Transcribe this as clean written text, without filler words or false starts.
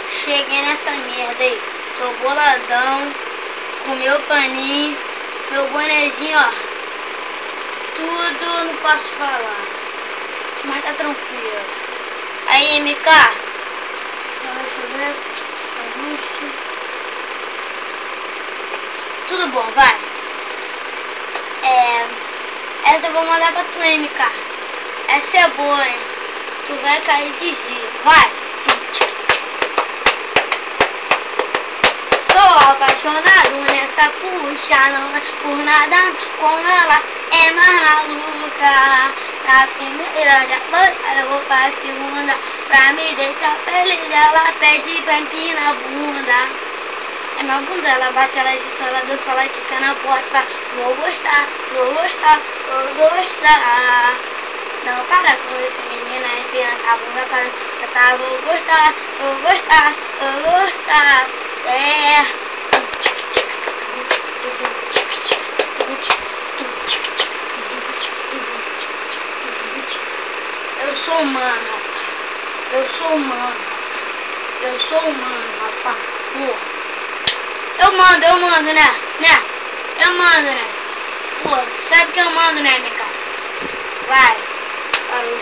Cheguei nessa merda aí. Tô boladão. Com meu paninho. Meu bonezinho, ó. Tudo não posso falar. Mas tá tranquilo. Aí, MK. Deixa eu ver. Tudo bom, vai. Essa eu vou mandar pra tu, MK. Essa é boa, hein. Tu vai cair de giro. Vai. Sou apaixonado nessa puxa, não é por nada. Com ela é mais maluca. Na primeira já foi, eu vou pra segunda. Pra me deixar feliz, ela pede pra empinar a bunda. É minha bunda, ela bate, ela agita, ela dança, ela quica na porta. Vou gostar, vou gostar, vou gostar. Não para com esse menina, empina a bunda para tá, vou gostar, vou gostar, vou gostar. Eu sou humano, rapaz. Eu sou humano. Eu sou humano, rapaz. Porra. Eu mando, né? Eu mando, né? Pô, sabe que eu mando, né, MK? Vai. Parou.